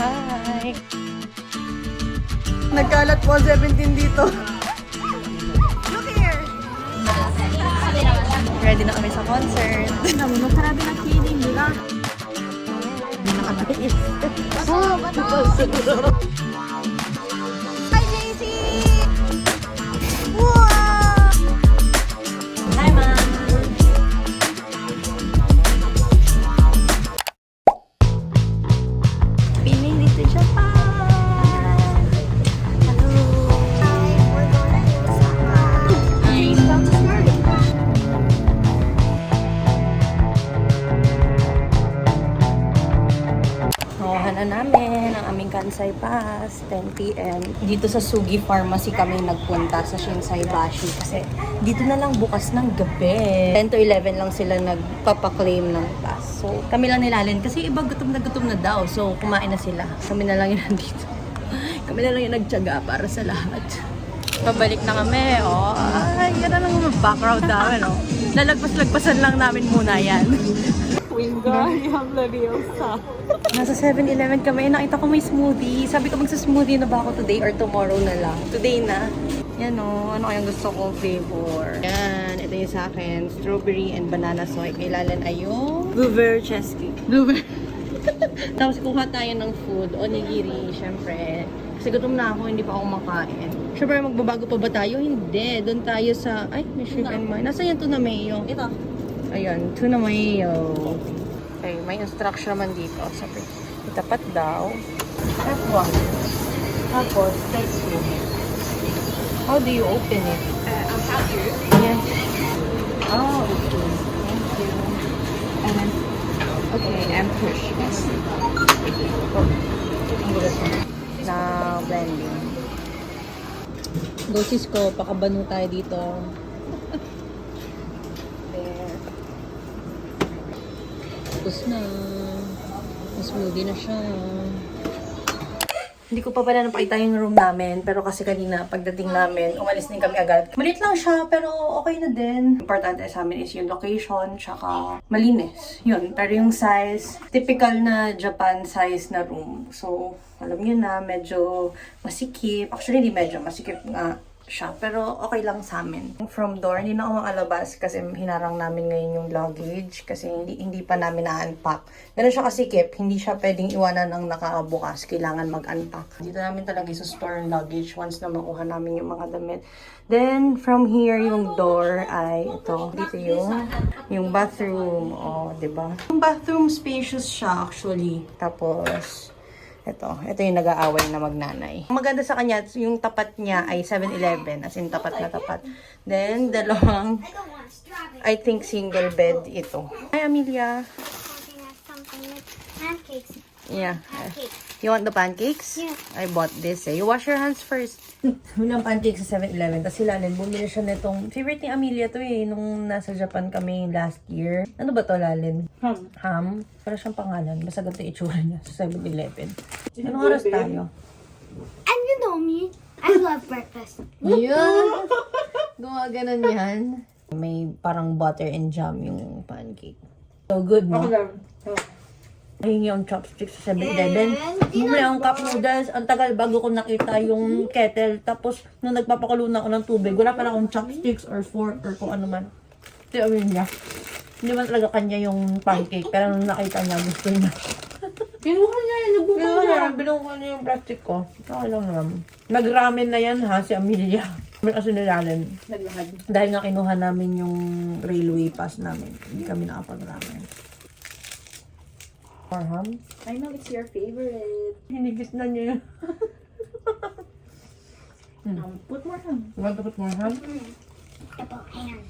Hi! Nagkalat po 17 dito. Look here! Ready na kami sa concert. Masarabi na kidding, di ba? Hindi nakatiis. Hi, JC! Wow! Hi, ma'am! Piling dito Japan! Hello! Hi, we're going to Osaka! Please come to Smart! Nakuha na namin ang aming Kansai Pass, 10 p.m. Dito sa Sugi Pharmacy kami nagpunta sa Shinsai Bashi kasi dito na lang bukas ng gabi. 10 to 11 lang sila nagpapaklaim ng pass. So kami lang nilalin kasi iba gutom na daw. So kumain na sila. Kami na lang yung nandito. Kami na lang yung nagtiyaga para sa lahat. Pabalik na kami, oh. Ay, yan na lang yung background namin, oh. Lalagpas-lagpasan lang namin muna yan. Wingardium Leviosa. Nasa 7-Eleven kami. Nakita ko may smoothie. Sabi ko magsa-smoothie na ba ako today or tomorrow na lang. Today na. Yan o. Ano kayang gusto kong flavor? Yan. Ito yung sa akin. Strawberry and banana soy. Kailangan ay yung Blueberry cheesecake. blueberry. Tapos kuha tayo ng food. Onigiri, syempre. Kasi gutom na ako. Hindi pa ako makain. Syempre, magbabago pa ba tayo? Hindi. Doon tayo sa... Ay, may shrimp and mayo. Nasa yan tuna mayo? Ito. Ayan, tuna mayo. Okay, may instruction naman dito. Sabi, itapat daw. F1. Tapos, let's go. How do you open it? I'll help you. Yes. Oh, okay. Thank you. And then, okay, and push. Yes. Oh, ang gulat mo. Na blending. Dosis ko, pakabano tayo dito. Tapos na. Smoothie na siya. Hindi ko pa pala napakita yung room namin. Pero kasi kanina, pagdating namin, umalis din kami agad. Malit lang siya, pero okay na din. Importante sa amin is yung location, tsaka malinis. Yun. Pero yung size, typical na Japan size na room. So, alam niyo na, medyo masikip. Actually, hindi medyo masikip nga siya. Pero okay lang sa amin. From door, hindi na ako makalabas kasi hinarang namin ngayon yung luggage kasi hindi pa namin na-unpack. Ganun siya kasikip, hindi siya pwedeng iwanan ng nakabukas. Kailangan mag-unpack. Dito namin talaga isa-store yung luggage once na makuha namin yung mga damit. Then, from here, yung door ay ito. Dito yung bathroom. O, diba? Yung bathroom spacious siya actually. Tapos, ito yung nag-aaway na magnanay. Ang maganda sa kanya, yung tapat niya ay 7-Eleven, as in tapat na tapat. Then, dalawang, I think single bed ito. Hi, Amelia. Pancakes. Yeah. You want the pancakes? Yeah. I bought this eh. You wash your hands first. Walang pancakes sa 7-Eleven. Tapos sila Lalin, bumili siya nitong, favorite ni Amelia to eh, nung nasa Japan kami last year. Ano ba to, Lalin? Ham. Para siyang pangalan. Basta ganito yung itsura niya sa 7-Eleven. Anong oras tayo? And you know me, I love breakfast. Yun! Gumaganon yan. May parang butter and jam yung pancake. So good, no? Ayun yung chopsticks sa 7-Eleven. Bumili akong cup noodles. Ang tagal bago ko nakita yung kettle. Tapos, nung nagpapakulo na ako ng tubig, wala pala akong chopsticks or fork or kung ano man. Ito yung niya. Hindi man talaga kanya yung pancake. Pero nung nakita niya, gusto niya. Kinuha niya yan, nagbubuha niya. Binuha niya yung plastic ko. Okay lang naman. Nag-ramen na yan ha, si Amelia. Kasi nilalim. Naglahad. Dahil nga kinuha namin yung railway pass namin. Hindi kami nakapag-ramen. Or ham? I know it's your favorite. Hinigis na niya yun. Put more ham. You want to put more ham? About ham.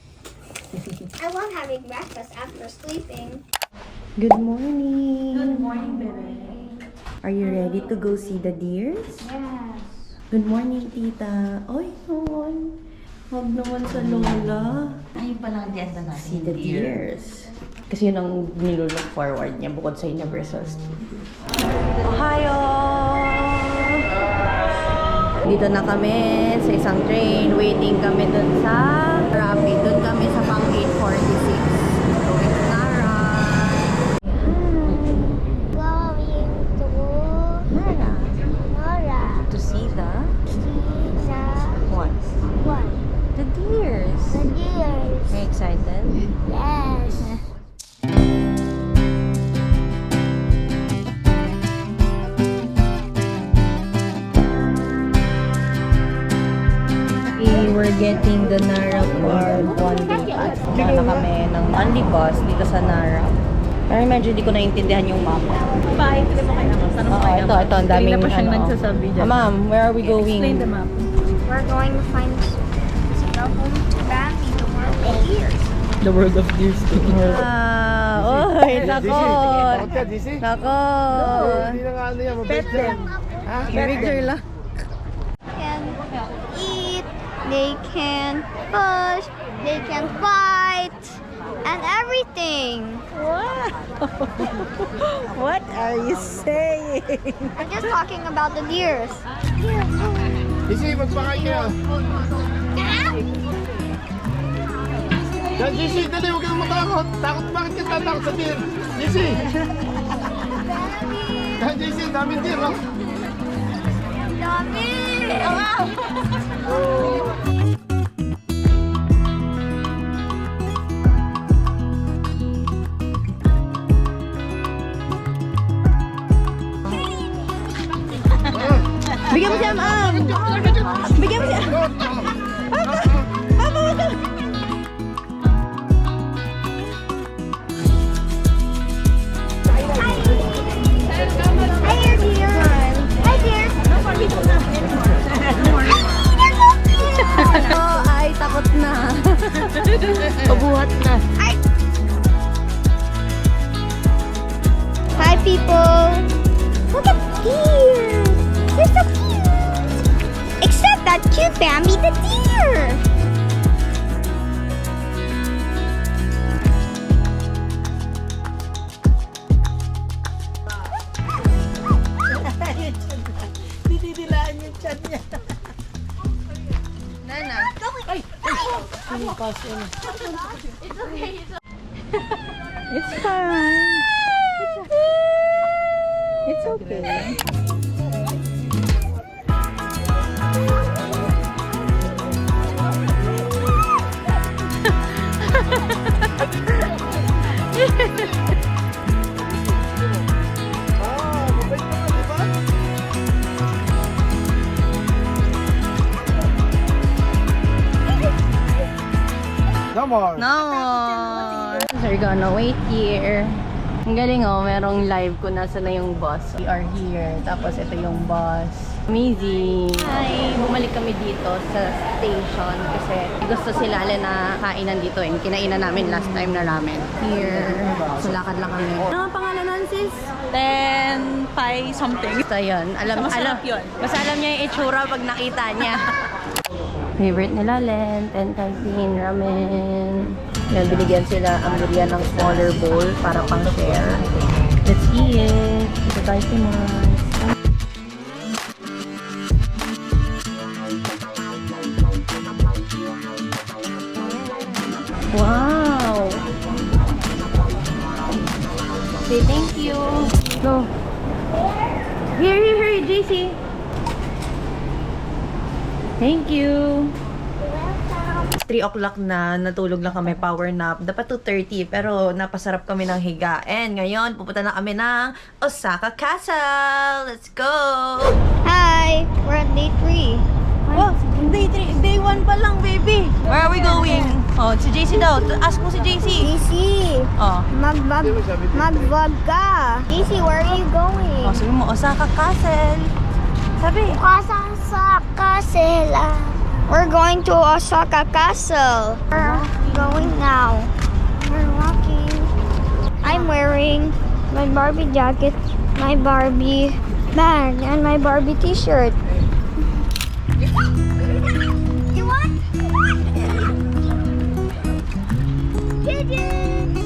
I love having breakfast after sleeping. Good morning. Good morning, baby. Are you ready to go see the deers? Yes. Good morning, tita. Oy, naman. Huwag naman sa lola. Ayun pa lang diyan na See the deers. Kasi yun ang nilook forward niya bukod sa Universal Studios. Ohio! Dito na kami sa isang train. Waiting kami dun sa Rapid. Dun kami sa pang 846. Going to Nara. Going to getting the Nara Park one-day pass. Punta na kami ng only bus dito sa Nara. Pero medyo hindi ko naintindihan yung map. Ito mo kaya ako. Oo, ito, ang daming pa siyang ano. nagsasabi dyan. Ma'am, where are we going? Explain the map. We're going to find the home to Bambi, the world of deers. The world of deers. Oy, nako. Takot ka, DC? Nako. Hindi na nga ano yan, mabait yan. Ha? Picture lang. Can eat, they can push, they can fight, and everything. What are you saying? I'm just talking about the deers. DC, magpakain ka. Yan, DC, dali, huwag ka na matakot. Takot, bakit ka tatakot sa deer? DC! Yan, DC, daming deer, oh. Dami! Bigyan mo siya, ma'am. Bigyan mo siya. Hi, dear. Hi, dear. Oh, ay, takot na. Pabuhat na. Hi, people. Look at deer. They're so cute. Except that cute Bambi the deer. Didilaan yung chan niya. Nana. Ay! It's fine. It's okay. Come on. No! We're gonna wait here. Ang galing oh, merong live kung nasa na yung bus. We are here. Tapos ito yung bus. Amazing! Hi! Bumalik kami dito sa station kasi gusto sila na kainan dito eh. Kinainan namin last time na ramen. Here. So lakad lang kami. Ano ang pangalan nun sis? 10, 5, something. Basta yun. Masarap yun. Basta alam niya yung itsura pag nakita niya. Favorite nila, Len. 10 canteen, ramen. Yan, binigyan sila ang bigyan ng smaller bowl para pang share. Let's eat! Ito tayo si Mars. Wow! Say thank you. Go. Here, JC. Thank you. 3 o'clock na, natulog lang kami, power nap. Dapat 2:30, pero napasarap kami ng higa. And ngayon, pupunta na kami ng Osaka Castle. Let's go! Hi, we're at day 3. Oh, day 1 pa lang, baby. Where are we going? Oh, si JC daw. Ask mo si JC. DC, Oh. mag-vlog ka. DC, where are you going? Oh, sabi mo, Osaka Castle. Sabi. Osaka Castle. We're going to Osaka Castle. We're going now. We're walking. I'm wearing my Barbie jacket, my Barbie bag, and my Barbie t-shirt. You want? Pigeons!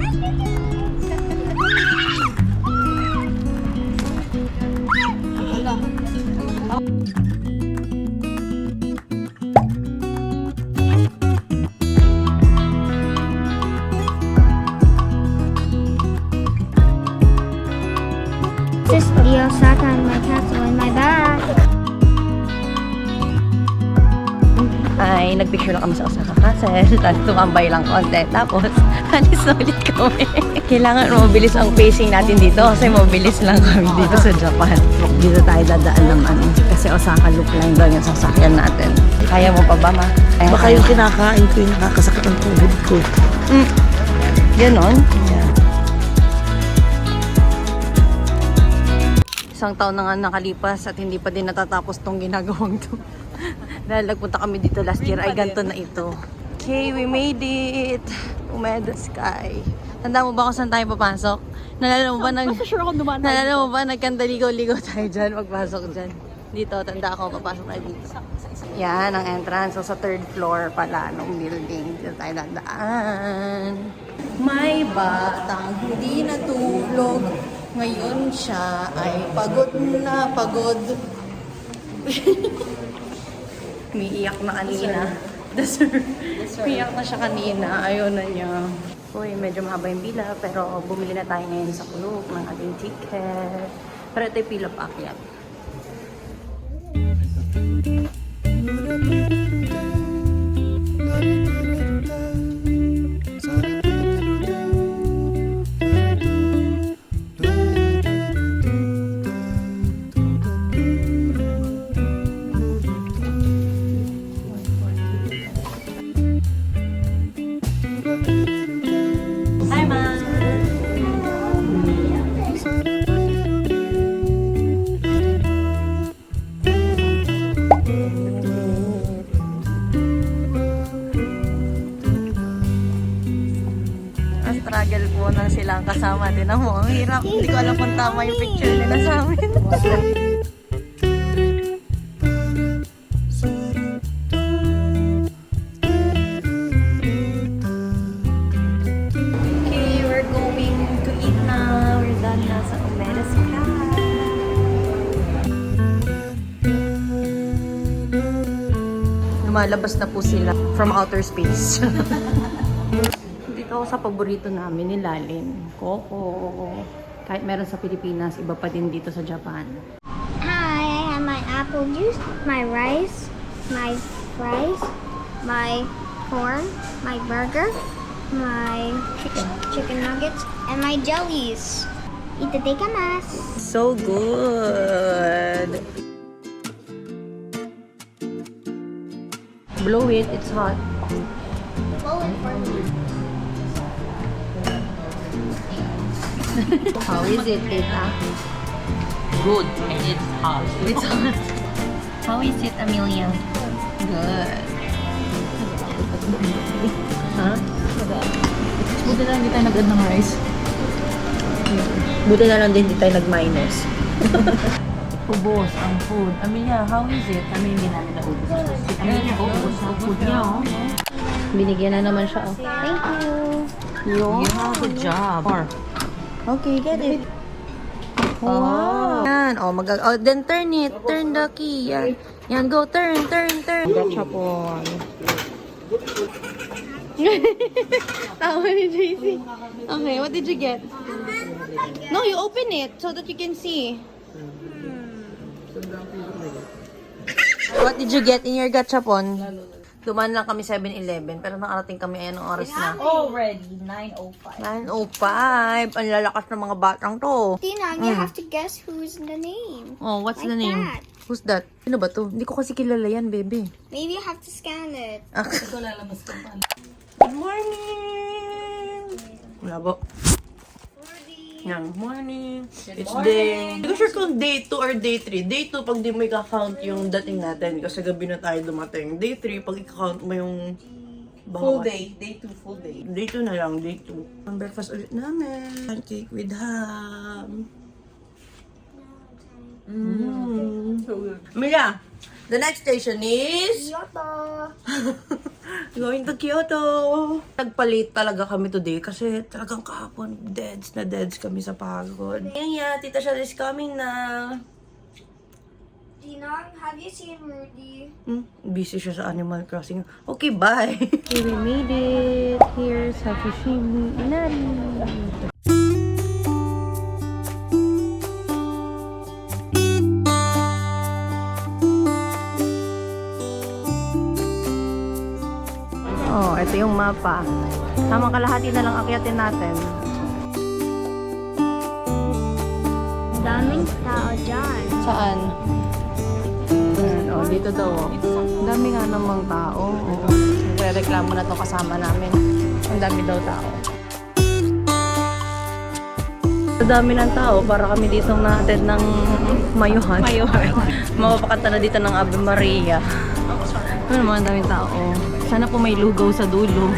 Hi, pigeons! This is the Osaka and my castle in my bag. ay nagpicture lang kami sa Osaka Castle. Tapos tumambay lang konti. Tapos, alis na ulit kami. Kailangan mabilis ang pacing natin dito kasi mabilis lang kami dito sa Japan. Dito tayo dadaan naman kasi Osaka Loop Line doon yung sasakyan natin. Kaya mo pa ba, ma? Baka yung kinakain ko yung nakakasakit ang tuhod ko. Ganon? Yeah. Isang taon na nga nakalipas at hindi pa din natatapos tong ginagawang to. Dahil nagpunta kami dito last year ay ganito na ito. Okay, we made it! Umeda Sky. Tanda mo ba kung saan tayo papasok? Nalala mo ba nalala mo ba nagkandaligaw-ligaw tayo dyan, magpasok dyan? Dito, tanda ako, papasok tayo dito. Yan, ang entrance. So, sa 3rd floor pala nung building. Dito tayo dadaan. May batang hindi natulog. Ngayon siya ay pagod na pagod. Umiiyak na kanina. Umiiyak na siya kanina. Ayaw na niya. Uy, medyo mahaba yung pila. Pero bumili na tayo ngayon sa kulog ng ating ticket. Pero ito yung pila pa akyat. Hi, Ma! Struggle po nang silang kasama din ako. Ang hirap. Hindi ko alam kung tama yung picture nila sa amin. Okay, we're going to eat now. We're done na sa Umeda Sky. Lumalabas na po sila from outer space. Dito ako sa paborito namin, nilalim. Coco. Kahit meron sa Pilipinas, iba pa din dito sa Japan. Hi, I have my apple juice, my rice, my fries, my corn, my burger, my chicken nuggets, and my jellies. Itadekamas. So good! Blow it, it's hot. Blow it for me. How is it, Tita? Good, and it's hot. It's hot. How is it, Amelia? Good. Huh? Buti lang hindi tayo nag-add ng rice. Buti na lang din hindi tayo nag-minus. Ubos ang food. Amelia, how is it? Kami hindi namin naubos. Si Amelia, ubos ang food niya. Binigyan na naman siya. Oh. Thank you. Yeah, good job. More. Okay, get it. Wow. Yan. Oh, then turn it. Turn the key. Yan. Yan, go. Turn. Gachapon. Tawa ni JC. Okay, what did you get? No, you open it so that you can see. What did you get in your gachapon? Dumaan lang kami 7-Eleven, pero nakarating kami ayan ng oras na. Already, 9:05. 9:05. Ang lalakas ng mga batang to. Tina, you have to guess who's in the name. Oh, what's the Like name? that. Who's that? Sino ba to? Hindi ko kasi kilala yan, baby. Maybe you have to scan it. Ito lalabas ka pa. Good morning! Labo. Yan, morning. It's day. Hindi ko sure kung day 2 or day 3. Day 2 pag di mo i-count yung dating natin kasi gabi na tayo dumating. Day 3 pag i-count mo yung Full day. Day 2, full day. Day 2 na lang, day 2. Ang breakfast ulit namin. Pancake with ham. Mila, the next station is... Kyoto. Going to Kyoto. Nagpalit talaga kami today kasi talagang kahapon deads na deads kami sa pagod. Ayan, Tita Shell is coming na. Tina, have you seen Rudy? Busy siya sa Animal Crossing. Okay, bye. Okay, we made it. Here's Fushimi Inari. Ito yung mapa. Tamang kalahati na lang akyatin natin. Daming tao dyan. Saan? Ayan, oh, dito daw. Oh. Ang dami nga namang tao. Oh. Nagre-reklamo na to kasama namin. Ang dami daw tao. Ang dami ng tao para kami dito na-attend ng mayuhan. Mapapakanta na dito ng Ave Maria. Ano naman, ang daming tao. Sana po may lugaw sa dulo.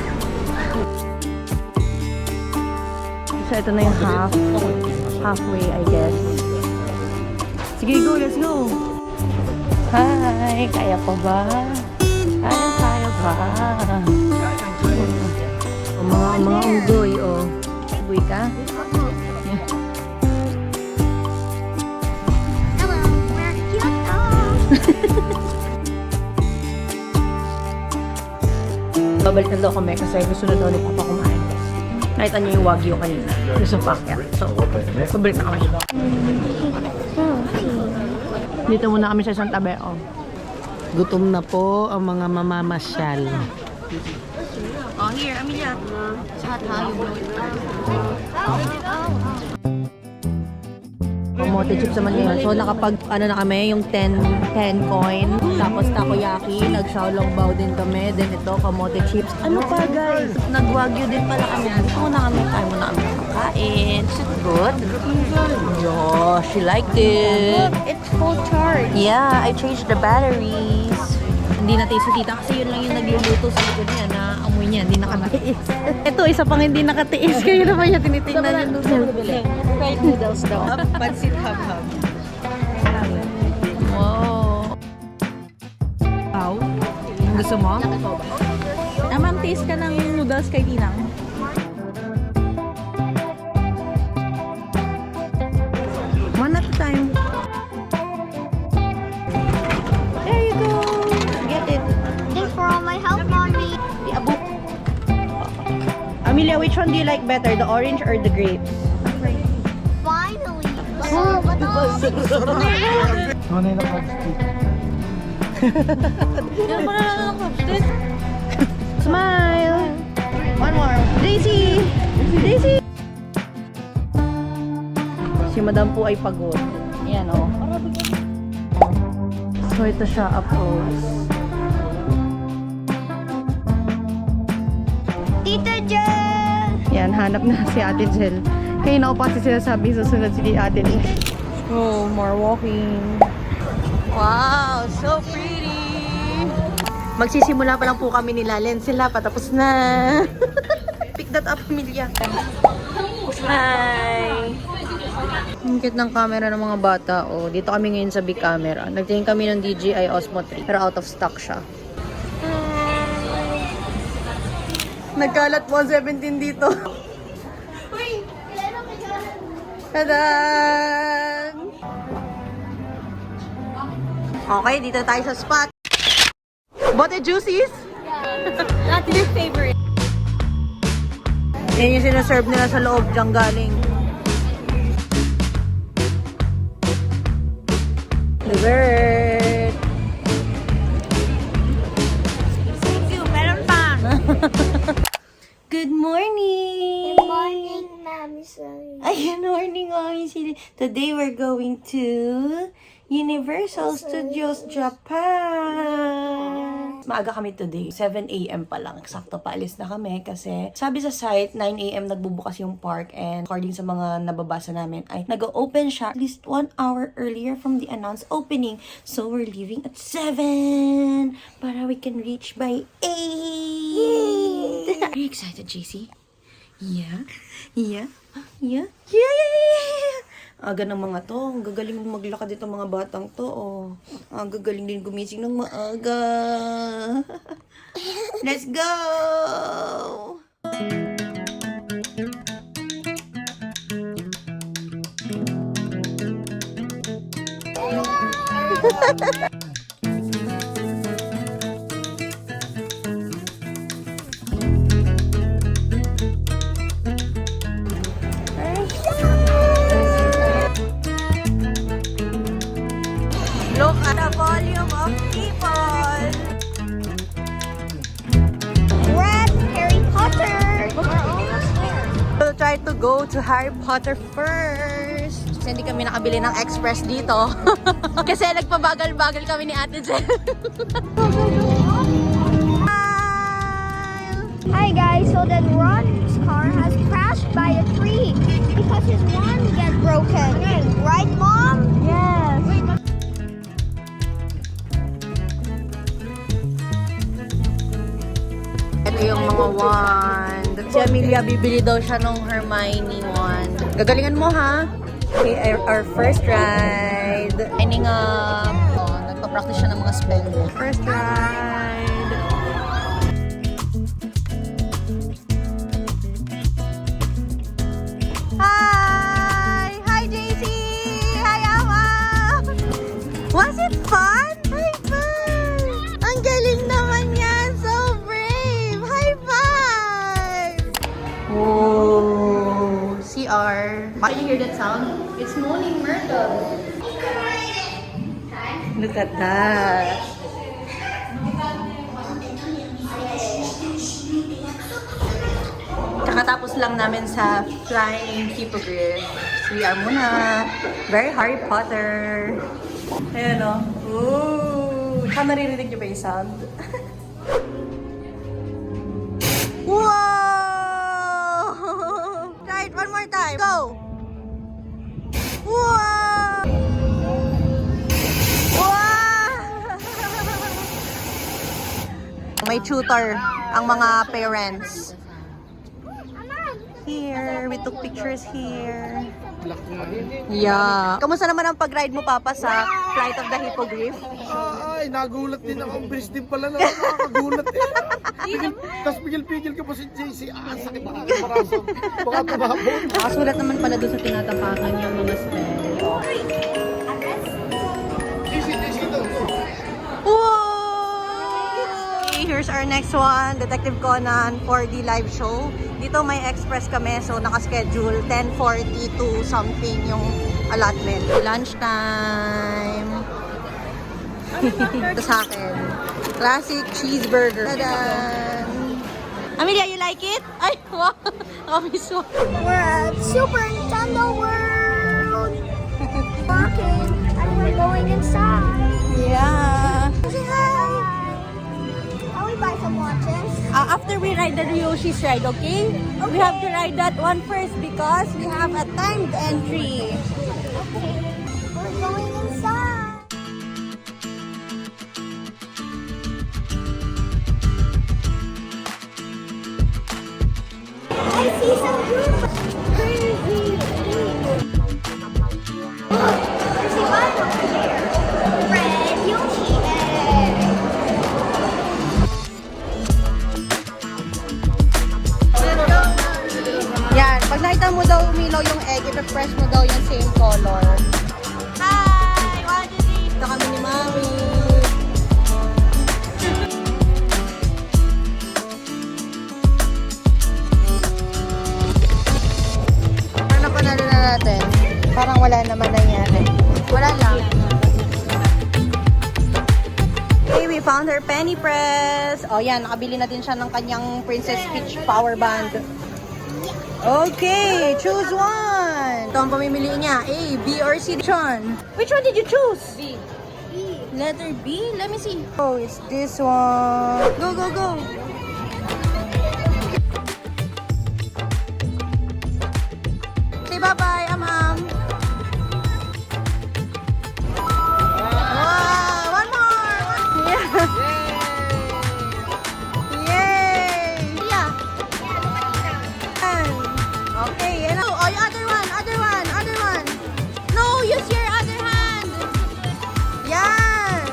So, ito na yung halfway, I guess. Sige, go, let's go! Hi! Kaya pa ba? Kaya pa. Mga unggoy, oh. Unggoy ka? Hello, we're cute. Babalik na daw kami kasi gusto na daw ni Papa kumain. Nakita niyo yung Wagyu kanina. Gusto pa kaya. So, babalik na kami. Dito muna kami sa isang tabi. Oh. Gutom na po ang mga mamamasyal. Oh, here, Amelia. Sa tayo. Kamote chips naman ngayon. So, nakapag, na kami, yung 10 coin. Tapos takoyaki. Nag-xiaolong bao din kami. Then ito, kamote chips. Ano pa, guys? Nag-wagyu din pala kami. Gusto muna kami. Kain muna kami kakain. Is it good? Yeah, she liked it. It's full charge. Yeah, I changed the batteries. Hindi natin si tita kasi yun lang yung nagluluto sa likod niya na amoy niya, hindi nakatiis. Ito, isa pang hindi nakatiis. Kaya naman niya tinitingnan yung noodles. Fried noodles daw. Pansit hab-hab. Wow. Wow. Gusto mo? Ma'am, taste ka ng noodles kay Tinang. One at a time. There you go. Get it. Thanks for all my help, Mommy. Amelia, which one do you like better? The orange or the grapes? Finally. Oh, but Smile. One more. Daisy. Daisy. Si Madam po ay pagod. Yan oh. So ito siya up close. Tita Jen! Yan, hanap na si Ate Jel. Kaya na pa si sinasabi susunod si Ate Jel. Oh, more walking. Wow, so pretty! Magsisimula pa lang po kami nila. Sila patapos na. Pick that up, Amelia. Hi! Ang cute ng camera ng mga bata. Oh, dito kami ngayon sa big camera. Nagtingin kami ng DJI Osmo 3 pero out of stock siya. Nagkalat po 17 dito. Tadan! Okay, dito tayo sa spot. Bote juices? That's your favorite. Yan yung sinaserve nila sa loob dyan galing. Dessert! Thank you, meron pa. Good morning! Good morning, Mommy Sally. Ay, good morning, Mami Sili. Today we're going to Universal Studios Japan. Maaga kami today. 7 a.m. pa lang. Sakto paalis na kami kasi sabi sa site, 9 a.m. nagbubukas yung park and according sa mga nababasa namin ay nag-open siya at least 1 hour earlier from the announced opening. So we're leaving at 7 para we can reach by 8. Are you excited, JC? Yeah? Yeah? Yeah? Yeah! Aga ng mga to. Ang gagaling maglakad itong mga batang to. Oh. Ang gagaling din gumising ng maaga. Let's go! Look at the volume of people! We're at decide to go to Harry Potter first. Kasi hindi kami nakabili ng express dito. Kasi nagpabagal-bagal kami ni Ate Jen. Hi guys, so then Ron's car has crashed by a tree because his wand get broken. Right, Mom? Yes. Ito yung mga wand. Si Amelia, bibili daw siya ng Hermione wand. Gagalingan mo, ha? Okay, our first ride. Lining up. Oh, nagpa-practice siya ng mga spell. First ride. Hi! Hi, JC! Hi, Ama! Was it fun? High five! Ang galing naman yan! So brave! High five! Whoa! CR. Can you hear that sound? It's Moaning Myrtle. Look at that. Kakatapos lang namin sa Flying Hippogriff. CR muna. Very Harry Potter. Ayan o. Ooh! Saan naririnig niyo ba yung sound? Wow! Try it one more time. Go! Wow! Wow! May tutor ang mga parents. Here, we took pictures here. Yeah. Kamusta naman ang pag-ride mo, Papa, sa Flight of the Hippogriff? Ay, nagulat din ako. Ang bilis din pala na nakakagulat eh. Tapos pigil-pigil ka pa si JC. Sakit na aking paraso. Baka tumabot. Nakasulat naman pala doon sa tinatapakan yung mga spell. JC daw. Wow! Here's our next one, Detective Conan 4D live show. Dito may express kami, so nakaschedule 10:40 to something yung allotment. Lunchtime. Ito sa akin. Classic cheeseburger. Tadan! Amelia, you like it? Ay, wow! Nakamiswa. We're at Super Nintendo World. Walking and we're going inside. Yeah. Say hi. Can we buy some watches? After we ride the Ryoshi's ride, okay? We have to ride that one first because we have a timed entry. Okay. We're going inside. I see some Goombas. Crazy. There's a guy over there. Red Yoshi egg. Yan, pag nakita mo daw umilaw yung egg, i-press mo daw yung same color. Hi! What is it? Ito kami ni Mami. Ano panalo na natin? Parang wala naman nangyari. Wala lang. Okay, we found her penny press. Oh, yan. Nakabili na din siya ng kanyang Princess Peach power band. Okay, choose one. Ito ang pamimili niya. A, B, or C. Which one did you choose? B. Letter B? Let me see. Oh, it's this one. Go, go, go. Say bye-bye, Amam. Wow, one more. Yeah. Yay. Yeah. Okay, and oh, other one. No, use your other hand. Yan.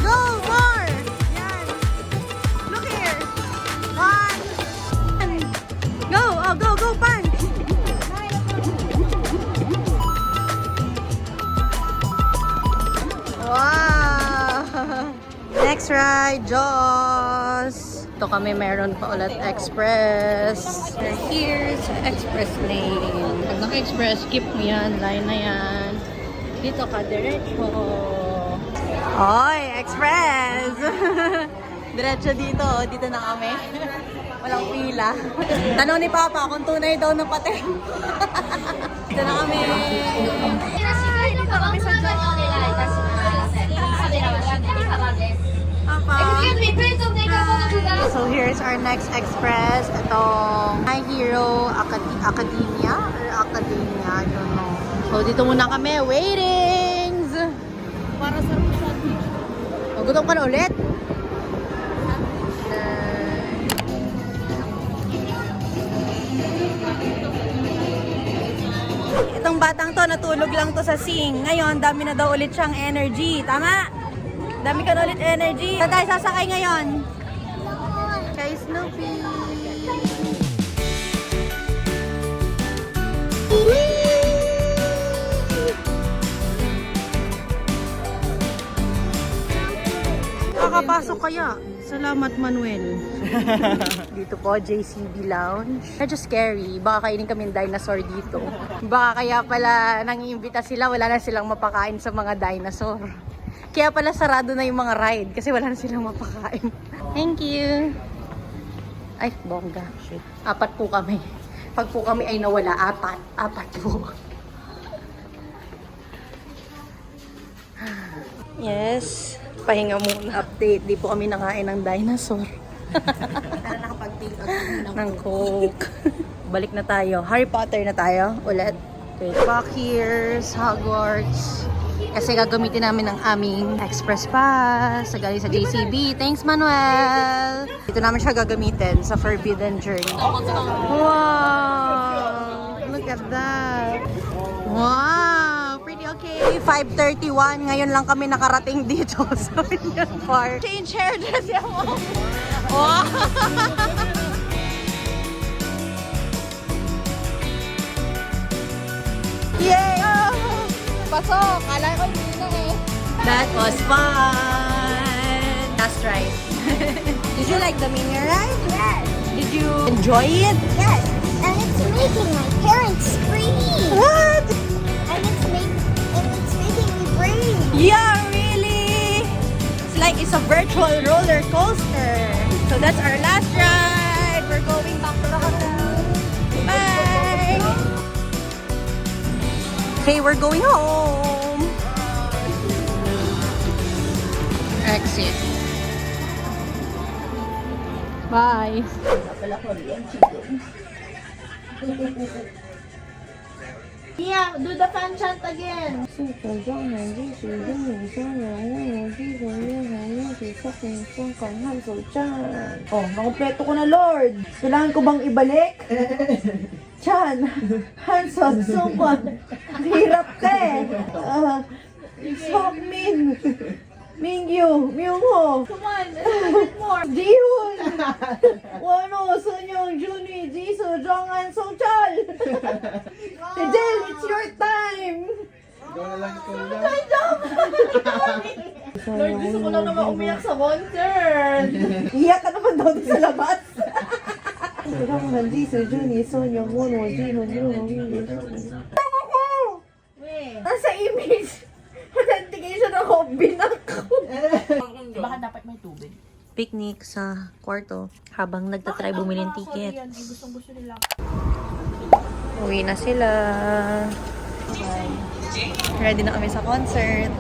Go, more. Yan. Look here. One. Go, oh, go, punch. Wow. Next ride, Jaws. Ito kami meron pa ulit express. We're here sa express lane. Pag naka-express, skip mo yan. Line na yan. Dito ka, diretso. Oy, express! Diretso dito. Dito na kami. Walang pila. Tanong ni Papa kung tunay daw na pati. Ito na kami. So here's our next express. Itong My Hero Academia or Academia, I don't know. So dito muna kami, waitings! Para sa gutom ka na ulit? Itong batang to, natulog lang to sa sing. Ngayon, dami na daw ulit siyang energy. Tama? Dami ka na ulit energy. Saan tayo sasakay ngayon? Kay Snoopy. Kakapasok kaya? Salamat, Manuel. Dito po, JCB Lounge. Medyo scary. Baka kainin kami ng dinosaur dito. Baka kaya pala nangiimbita sila, wala na silang mapakain sa mga dinosaur. Kaya pala sarado na yung mga ride kasi wala na silang mapakain. Thank you. Ay, bongga. Shit. 4 po kami. Pag po kami ay nawala, 4 po. Yes. Pahinga muna. Update. Di po kami nakain ng dinosaur. Pero nakapag-take out ng Coke. Balik na tayo. Harry Potter na tayo. Ulit. Okay. Back here sa Hogwarts. Kasi gagamitin namin ang aming express pass sa galing sa JCB. Thanks, Manuel! Dito namin siya gagamitin sa Forbidden Journey. Wow! Look at that! Wow! Pretty okay. 5:31. Ngayon lang kami nakarating dito sa Union Park. Change hairdress ako. Wow! Yay! Oh! Pasok! Kala ko hindi na eh. That was fun! Last ride. Did you like the mini ride? Yes. Did you enjoy it? Yes. And it's making my parents scream. What? And it's making me brave. Yeah, really? It's like it's a virtual roller coaster. So that's our last ride. We're going back to the hotel. Bye! Okay, we're going home. Exit. Bye. Yeah, do the fan chant again. Oh, makumpleto ko na, Lord. Kailangan ko bang ibalik? Chan, Hanson, Sungkon. Hirap ka eh. Sokmin. Mingyu, Myungho. Come on, a little bit more. Jihun. Wano, Sunyong, Junwi, Jisoo, Jonghan, Songchal. Tejel, it's your time. Ikaw na lang, ikaw na lang. Lord, gusto ko lang naman umiyak sa concert. Iyak ka naman daw sa labas. Jonghan, Jisoo, Junwi, Sunyong, Wano, Jihun, Jungho, Wait. Nasa image. Authentication ako, binak ko. Baka dapat may tubig. Picnic sa kwarto habang nagtatry bumili ng ticket. Gustong-gusto nila. Uwi na sila. Ready na kami sa concert.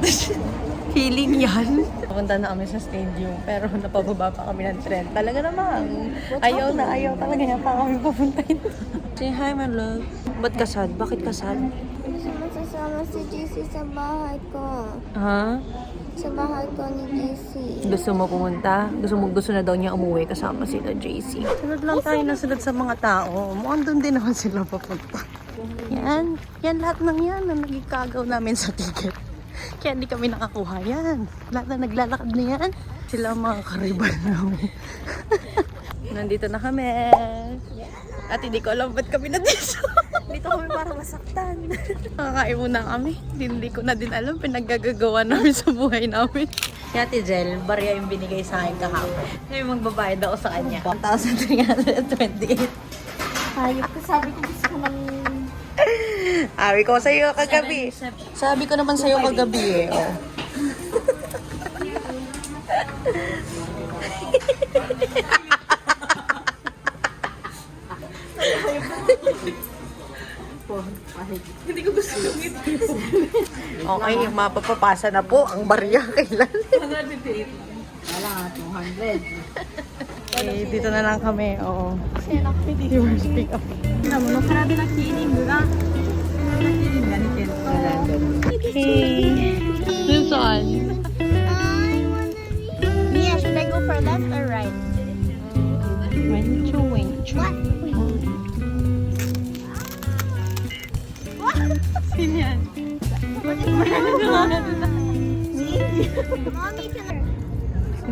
Feeling yan. Pupunta na kami sa stadium pero napababa pa kami ng trend. Talaga naman. Ayaw talaga niya pa kami papuntahin. Say hi, my love. Ba't ka sad? Bakit ka sad? Gusto masasama si JC sa bahay ko. Ha? Sa bahay ko ni JC. Gusto mo pumunta? Gusto na daw niya umuwi kasama sila JC. Sunod lang tayo na sunod sa mga tao. Mukhang doon din naman sila papunta. Yan lahat ng yan na nagikagaw namin sa ticket. Kaya hindi kami nakakuha yan. Lahat na naglalakad na yan. Sila ang mga karibal namin. Nandito na kami. At hindi ko alam ba't kami nandito. Dito kami para masaktan. Nakakain muna kami. Hindi ko na din alam pinaggagawa namin sa buhay namin. Si Ate Jel, barya yung binigay sa akin kahapon. Ngayon magbabayad ako sa kanya. 1,328. Hayop ko, sabi ko gusto ko ng... Sabi ko sa'yo kagabi. Sabi ko naman sa'yo kagabi eh. Oh. Hindi ko gusto yung ito. Okay, mapapapasa na po ang barya kailan. 158 lang. Wala nga, 200. Okay, dito na lang kami. Oo. Okay. This one. Mia, should I go for left or right? Wing chun. Mommy can.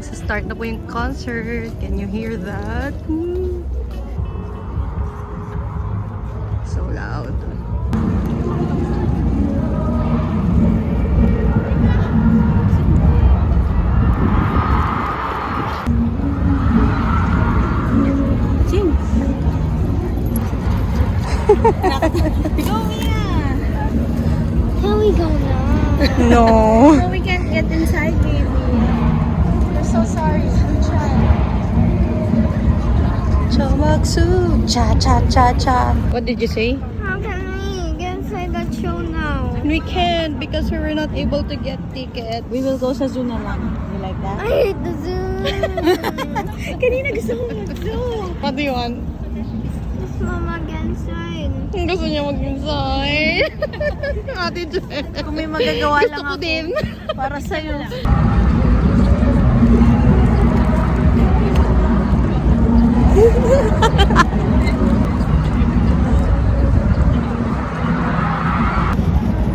Start na po yung concert. Can you hear that? So loud. Can we go now? No. No, we can't get inside, baby. We're so sorry. We tried. Chomaksu. Cha cha cha cha. What did you say? How can we get inside that show now? We can't because we were not able to get tickets. We will go sa zoo na lang. You like that? I hate the zoo. Kanina gusto ko mag-zoo. What do you want? Gusto mama get inside. Gusto niya mag-inside. Ate Jen. Kung may magagawa Gusto ko din. para sa'yo.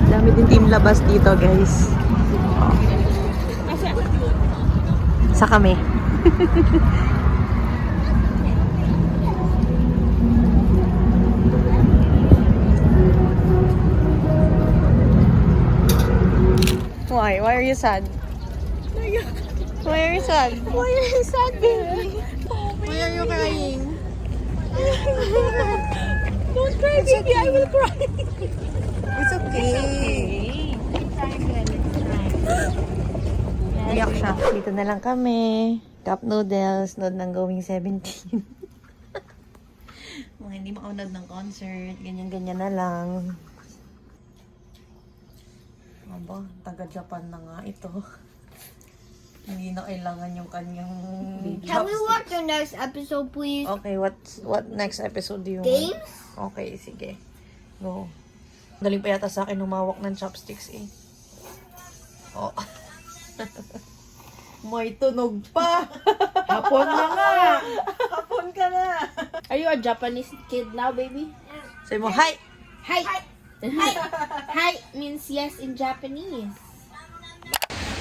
Dami din team labas dito, guys. Sa kami. Why? Why are you sad? Why are you sad? Why are you sad, baby? Why are you crying? Don't cry, baby. I will cry. It's okay. Iyak siya. Dito na lang kami. Cup noodles. Nood ng Going 17. Mga hindi makaunod ng concert. Ganyan-ganyan na lang. Aba, taga-Japan na nga ito. Hindi na kailangan yung kanyang Can we watch the next episode, please? Okay, what next episode do you Games? want? Okay, sige. Go. Galing pa yata sa akin humawak ng chopsticks eh. Oh. May tunog pa. Hapon na nga. Hapon ka na. Are you a Japanese kid now, baby? Say mo, hi! Hi. Hi means yes in Japanese.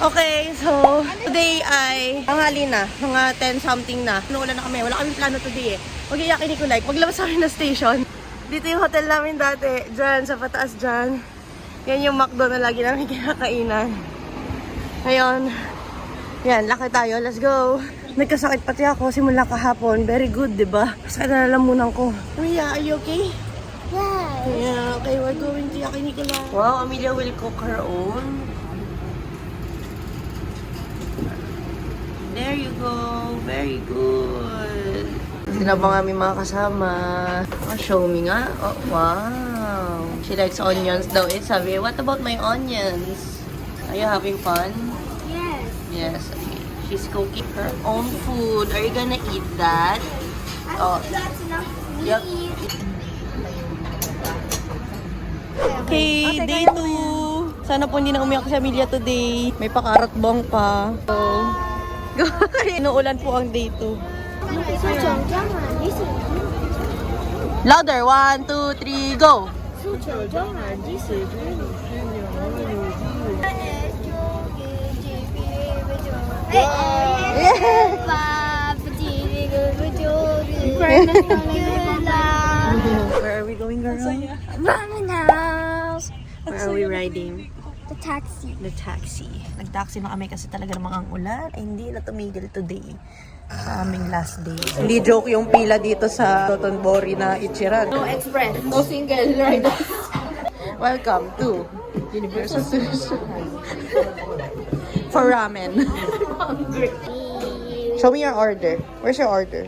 Okay, so today ay tanghali na, mga 10 something na. Nuulan na kami, wala kaming plano today eh. Mag-iyakin ni Kulay, paglabas kami ng station. Dito yung hotel namin dati, dyan, sa pataas dyan. Yan yung McDo na lagi namin kinakainan. Ngayon, yan, laki tayo, let's go. Nagkasakit pati ako simula kahapon, very good, diba? Sakit na lalamunan ko. Amelia, are you okay? Yes. Yeah, okay, we're going to Yakinikula. Wow, Amelia will cook her own. There you go. Very good. Sila pa nga may mga kasama. Oh, show me nga. Oh, wow. She likes onions daw. Sabi, what about my onions? Are you having fun? Yes. Yes. Okay. She's cooking her own food. Are you gonna eat that? Oh. That's enough for me. Yep. Okay, day 2. Sana po hindi na umiyak si Amelia today. May pakarat bong pa. So, inuulan po ang day 2. Louder, 1, 2, 3, go! Where are we going, girl? Mama's house. Where are we riding? The taxi. The taxi. Nag-taxi na kami kasi talaga namang ang ulan ay hindi na tumigil today. Sa aming last day. Hindi joke yung pila dito sa Totonbori na Ichiran. No express. No single rider. Welcome to Universal Studios. For ramen. Show me your order. Where's your order?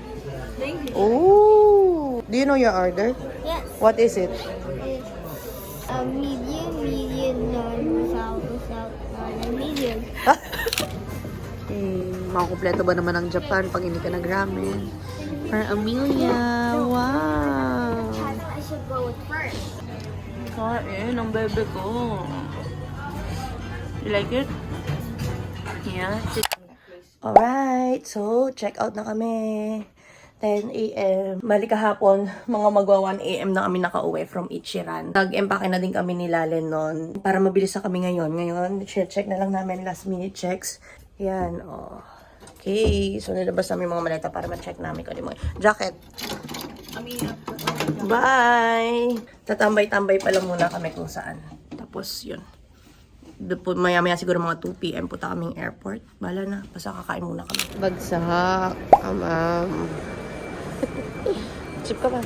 Thank you. Oh, do you know your order? Yes. What is it? Medium, none, without, medium. Makukumpleto ba naman ang Japan pag hindi ka nag-ramen? For Amelia, wow! I should go with first. Kain ang bebe ko. You like it? Yeah. Alright, so check out na kami. 10 a.m. Bali kahapon, mga magwa 1 a.m. na kami nakauwi from Ichiran. Nag-empake na din kami ni Lalen nun. Para mabilis na kami ngayon. Ngayon, check na lang namin last minute checks. Yan, oh. Okay, so nilabas namin yung mga maleta para ma-check namin kung ano yung jacket. Bye! Tatambay-tambay pa lang muna kami kung saan. Tapos, yun. Maya-maya siguro mga 2 p.m. punta kaming airport. Bala na, basta kakain muna kami. Bagsak. Chip ka ba?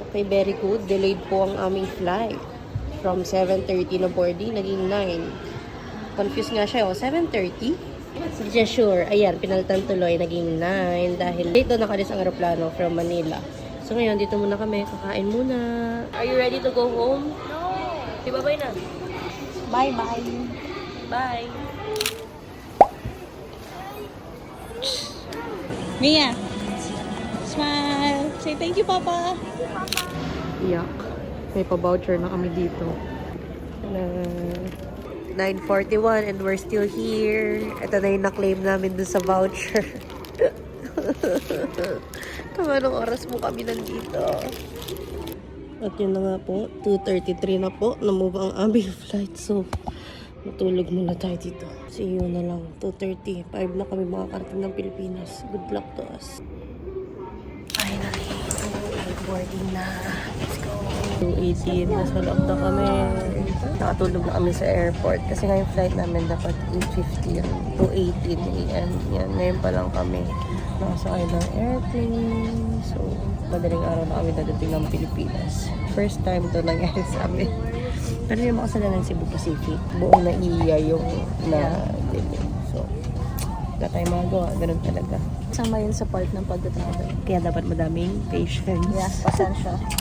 Okay, very good. Delayed po ang aming flight. From 7:30 na boarding, naging 9. Confused nga siya, 7:30? Hindi siya sure. Ayan, pinalitan tuloy, naging 9. Dahil dito nakalis ang aeroplano from Manila. So ngayon, dito muna kami. Kakain muna. Are you ready to go home? No. Okay, bye-bye na. Bye-bye! Bye. Mia! Smile! Say thank you, Papa! Iyak. May pa-voucher na kami dito. 9:41 and we're still here. Ito na yung na-claim namin dun sa voucher. Kung anong oras mo kami nandito. At yun na nga po, 2:33 na po. Na-move ang aming flight. So, matulog muna tayo dito. See you na lang. 2:30. 5 na kami makakarating ng Pilipinas. Good luck to us. Finally, boarding na. Let's go! 2:18. Nasa loob na kami. Nakatulog na kami sa airport kasi ngayong flight namin dapat 8:50 yan. 2:18 a.m. Yan, ngayon pa lang kami nakasakay ng airplane. So, madaling araw na kami dadating ng Pilipinas. First time to nangyari sa amin. Pero yung makasalanan Cebu Pacific, buong naiiya yung na-delay. So, wala tayong magawa. Ganun talaga. Sama yun sa part ng pagdatravel. Kaya dapat madaming patience. Pasensya.